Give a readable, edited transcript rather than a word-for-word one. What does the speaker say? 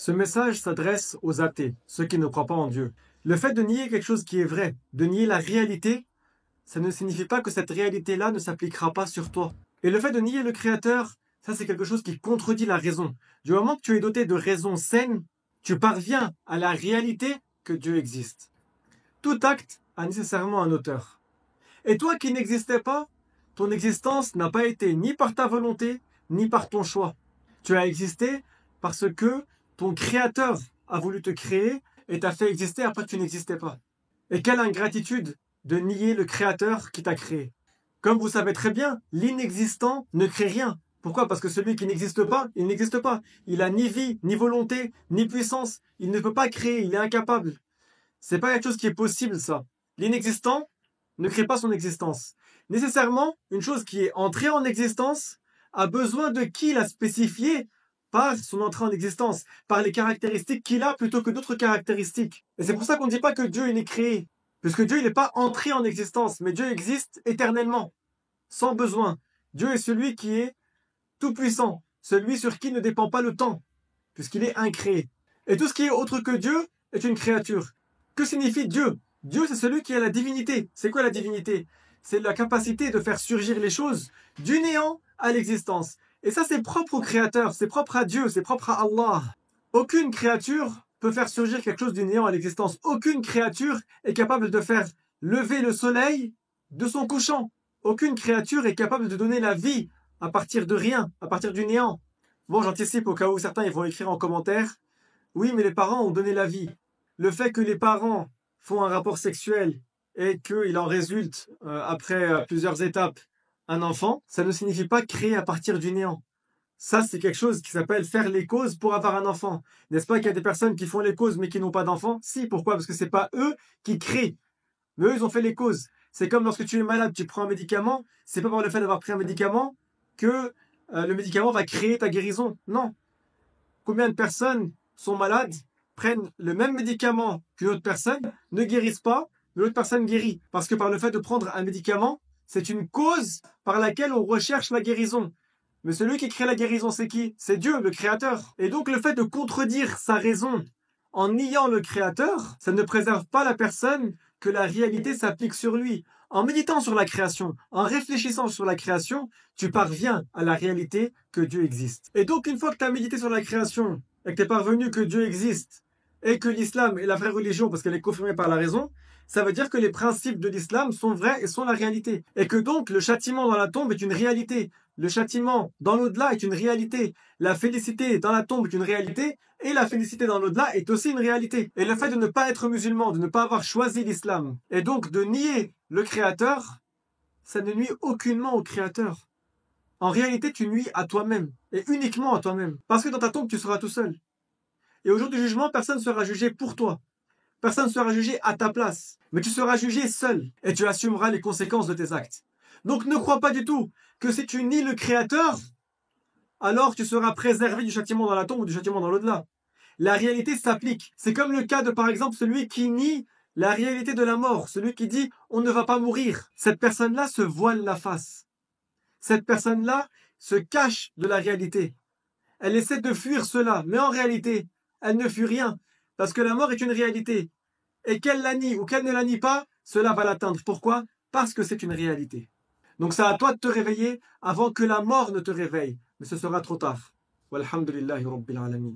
Ce message s'adresse aux athées, ceux qui ne croient pas en Dieu. Le fait de nier quelque chose qui est vrai, de nier la réalité, ça ne signifie pas que cette réalité-là ne s'appliquera pas sur toi. Et le fait de nier le Créateur, ça c'est quelque chose qui contredit la raison. Du moment que tu es doté de raison saine, tu parviens à la réalité que Dieu existe. Tout acte a nécessairement un auteur. Et toi qui n'existais pas, ton existence n'a pas été ni par ta volonté, ni par ton choix. Tu as existé parce que ton Créateur a voulu te créer et t'a fait exister après que tu n'existais pas. Et quelle ingratitude de nier le Créateur qui t'a créé. Comme vous savez très bien, l'inexistant ne crée rien. Pourquoi? Parce que celui qui n'existe pas, il n'existe pas. Il a ni vie, ni volonté, ni puissance. Il ne peut pas créer, il est incapable. C'est pas quelque chose qui est possible, ça. L'inexistant ne crée pas son existence. Nécessairement, une chose qui est entrée en existence a besoin de qui l'a spécifié par son entrée en existence, par les caractéristiques qu'il a plutôt que d'autres caractéristiques. Et c'est pour ça qu'on ne dit pas que Dieu il est créé, puisque Dieu il n'est pas entré en existence, mais Dieu existe éternellement, sans besoin. Dieu est celui qui est tout puissant, celui sur qui ne dépend pas le temps, puisqu'il est incréé. Et tout ce qui est autre que Dieu est une créature. Que signifie Dieu? Dieu, c'est celui qui a la divinité. C'est quoi la divinité? C'est la capacité de faire surgir les choses du néant à l'existence. Et ça, c'est propre au Créateur, c'est propre à Dieu, c'est propre à Allah. Aucune créature peut faire surgir quelque chose du néant à l'existence. Aucune créature est capable de faire lever le soleil de son couchant. Aucune créature est capable de donner la vie à partir de rien, à partir du néant. Bon, j'anticipe au cas où certains ils vont écrire en commentaire. Oui, mais les parents ont donné la vie. Le fait que les parents font un rapport sexuel et qu'il en résulte, après plusieurs étapes, un enfant, ça ne signifie pas créer à partir du néant. Ça, c'est quelque chose qui s'appelle faire les causes pour avoir un enfant. N'est-ce pas qu'il y a des personnes qui font les causes mais qui n'ont pas d'enfant? Si, pourquoi? Parce que c'est pas eux qui créent. Mais eux, ils ont fait les causes. C'est comme lorsque tu es malade, tu prends un médicament, c'est pas par le fait d'avoir pris un médicament que le médicament va créer ta guérison. Non. Combien de personnes sont malades, prennent le même médicament qu'une autre personne, ne guérissent pas, mais l'autre personne guérit. Parce que par le fait de prendre un médicament, c'est une cause par laquelle on recherche la guérison. Mais celui qui crée la guérison, c'est qui? C'est Dieu, le Créateur. Et donc le fait de contredire sa raison en niant le Créateur, ça ne préserve pas la personne que la réalité s'applique sur lui. En méditant sur la création, en réfléchissant sur la création, tu parviens à la réalité que Dieu existe. Et donc une fois que tu as médité sur la création et que tu es parvenu que Dieu existe et que l'islam est la vraie religion parce qu'elle est confirmée par la raison, ça veut dire que les principes de l'islam sont vrais et sont la réalité. Et que donc le châtiment dans la tombe est une réalité. Le châtiment dans l'au-delà est une réalité. La félicité dans la tombe est une réalité. Et la félicité dans l'au-delà est aussi une réalité. Et le fait de ne pas être musulman, de ne pas avoir choisi l'islam, et donc de nier le Créateur, ça ne nuit aucunement au Créateur. En réalité, tu nuis à toi-même. Et uniquement à toi-même. Parce que dans ta tombe, tu seras tout seul. Et au jour du jugement, personne ne sera jugé pour toi. Personne ne sera jugé à ta place. Mais tu seras jugé seul. Et tu assumeras les conséquences de tes actes. Donc ne crois pas du tout que si tu nies le Créateur, alors tu seras préservé du châtiment dans la tombe ou du châtiment dans l'au-delà. La réalité s'applique. C'est comme le cas de, par exemple, celui qui nie la réalité de la mort. Celui qui dit « on ne va pas mourir ». Cette personne-là se voile la face. Cette personne-là se cache de la réalité. Elle essaie de fuir cela, mais en réalité, elle ne fuit rien. Parce que la mort est une réalité. Et qu'elle la nie ou qu'elle ne la nie pas, cela va l'atteindre. Pourquoi? Parce que c'est une réalité. Donc c'est à toi de te réveiller avant que la mort ne te réveille. Mais ce sera trop tard. Walhamdulillahi Rabbil Alamin.